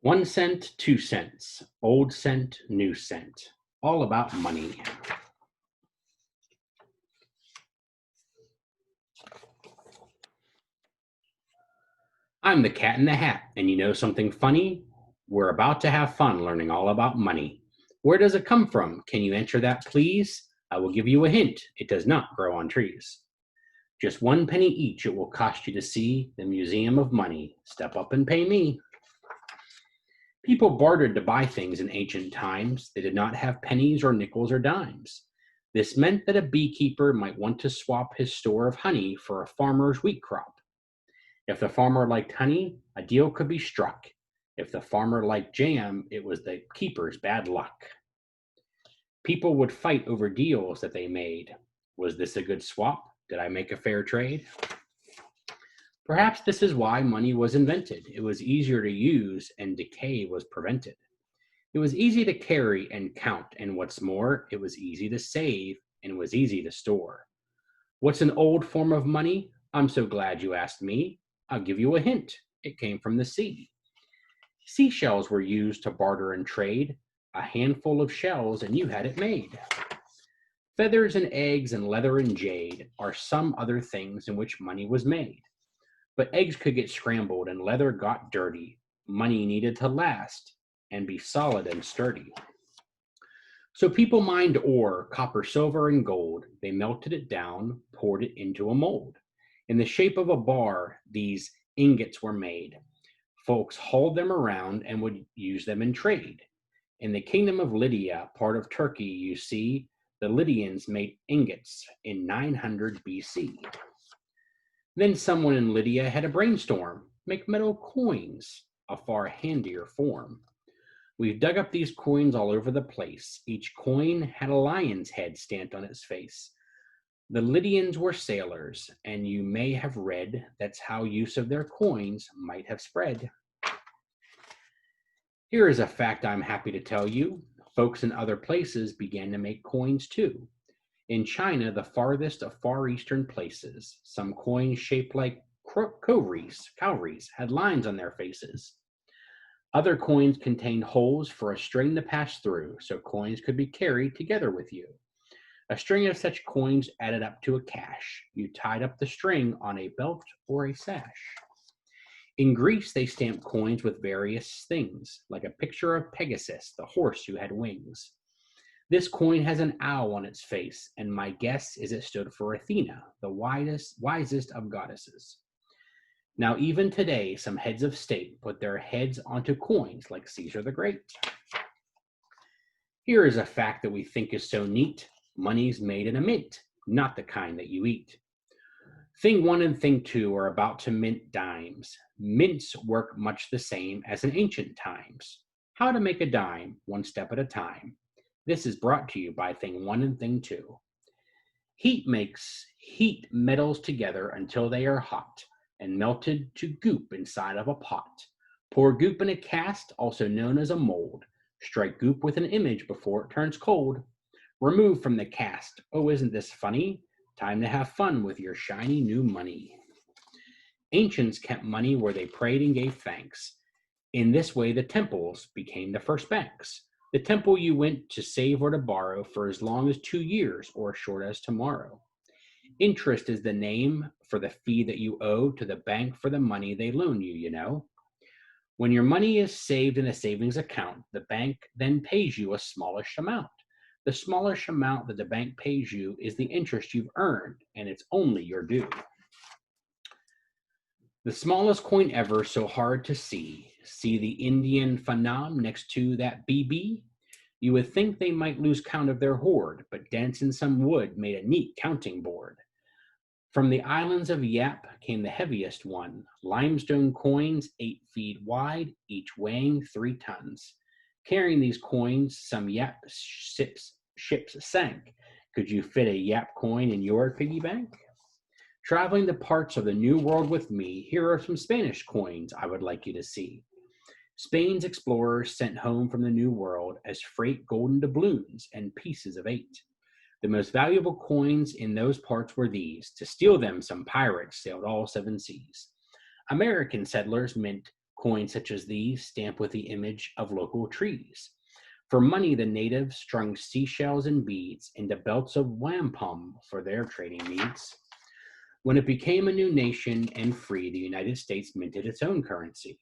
1 cent, 2 cents, old cent, new cent, all about money. I'm the cat in the hat, and you know something funny? We're about to have fun learning all about money. Where does it come from? Can you answer that, please? I will give you a hint. It does not grow on trees. Just 1 penny each it will cost you to see the Museum of Money. Step up and pay me. People bartered to buy things in ancient times. They did not have pennies or nickels or dimes. This meant that a beekeeper might want to swap his store of honey for a farmer's wheat crop. If the farmer liked honey, a deal could be struck. If the farmer liked jam, it was the keeper's bad luck. People would fight over deals that they made. Was this a good swap? Did I make a fair trade? Perhaps this is why money was invented. It was easier to use and decay was prevented. It was easy to carry and count, and what's more, it was easy to save and was easy to store. What's an old form of money? I'm so glad you asked me. I'll give you a hint. It came from the sea. Seashells were used to barter and trade. A handful of shells and you had it made. Feathers and eggs and leather and jade are some other things in which money was made. But eggs could get scrambled and leather got dirty. Money needed to last and be solid and sturdy. So people mined ore, copper, silver, and gold. They melted it down, poured it into a mold. In the shape of a bar, these ingots were made. Folks hauled them around and would use them in trade. In the kingdom of Lydia, part of Turkey, you see, the Lydians made ingots in 900 BC. Then someone in Lydia had a brainstorm, make metal coins, a far handier form. We've dug up these coins all over the place. Each coin had a lion's head stamped on its face. The Lydians were sailors, and you may have read that's how use of their coins might have spread. Here is a fact I'm happy to tell you. Folks in other places began to make coins too. In China, the farthest of far eastern places, some coins shaped like cowries had lines on their faces. Other coins contained holes for a string to pass through, so coins could be carried together with you. A string of such coins added up to a cash. You tied up the string on a belt or a sash. In Greece, they stamped coins with various things, like a picture of Pegasus, the horse who had wings. This coin has an owl on its face, and my guess is it stood for Athena, the wisest of goddesses. Now, even today, some heads of state put their heads onto coins like Caesar the Great. Here is a fact that we think is so neat. Money's made in a mint, not the kind that you eat. Thing one and thing two are about to mint dimes. Mints work much the same as in ancient times. How to make a dime, one step at a time. This is brought to you by thing one and thing two. Heat metals together until they are hot and melted to goop inside of a pot. Pour goop in a cast, also known as a mold. Strike goop with an image before it turns cold. Remove from the cast. Oh, isn't this funny? Time to have fun with your shiny new money. Ancients kept money where they prayed and gave thanks. In this way, the temples became the first banks. The temple you went to save or to borrow for as long as 2 years or as short as tomorrow. Interest is the name for the fee that you owe to the bank for the money they loan you, you know. When your money is saved in a savings account, the bank then pays you a smallish amount. The smallish amount that the bank pays you is the interest you've earned, and it's only your due. The smallest coin ever, so hard to see. See the Indian Phanom next to that BB? You would think they might lose count of their hoard, but dents in some wood made a neat counting board. From the islands of Yap came the heaviest one, limestone coins 8 feet wide, each weighing 3 tons. Carrying these coins, some Yap ships sank. Could you fit a Yap coin in your piggy bank? Traveling the parts of the New World with me, here are some Spanish coins I would like you to see. Spain's explorers sent home from the New World as freight golden doubloons and pieces of 8. The most valuable coins in those parts were these. To steal them, some pirates sailed all 7 seas. American settlers mint Coins such as these stamp with the image of local trees. For money, the natives strung seashells and beads into belts of wampum for their trading needs. When it became a new nation and free, the United States minted its own currency.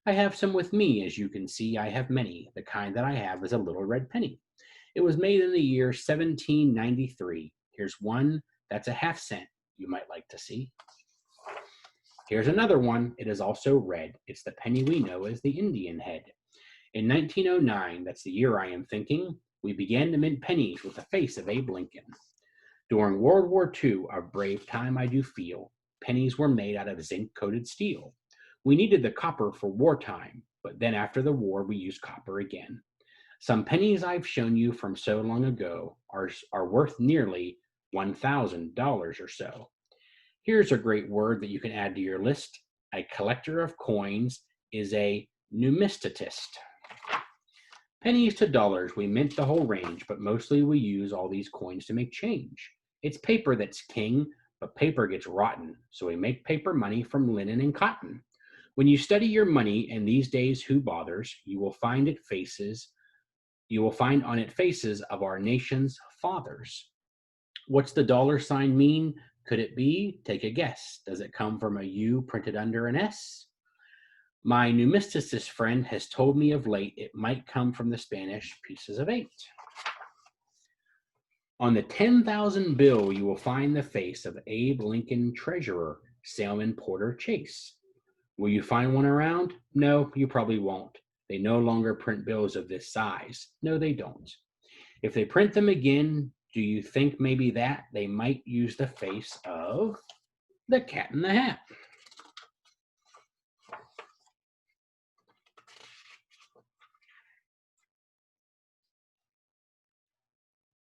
I have some with me, as you can see, I have many. The kind that I have is a little red penny. It was made in the year 1793. Here's one that's a half cent you might like to see. Here's another one. It is also red. It's the penny we know as the Indian head. In 1909, that's the year I am thinking, we began to mint pennies with the face of Abe Lincoln. During World War II, a brave time I do feel, pennies were made out of zinc-coated steel. We needed the copper for wartime, but then after the war, we used copper again. Some pennies I've shown you from so long ago are worth nearly $1,000 or so. Here's a great word that you can add to your list. A collector of coins is a numismatist. Pennies to dollars, we mint the whole range, but mostly we use all these coins to make change. It's paper that's king, but paper gets rotten, so we make paper money from linen and cotton. When you study your money, and these days who bothers, you will find on it faces of our nation's fathers. What's the dollar sign mean? Could it be? Take a guess. Does it come from a U printed under an S? My numismatist friend has told me of late it might come from the Spanish pieces of 8. On the 10,000 bill, you will find the face of Abe Lincoln, treasurer, Salmon Porter Chase. Will you find one around? No, you probably won't. They no longer print bills of this size. No, they don't. If they print them again, do you think maybe that they might use the face of the Cat in the Hat?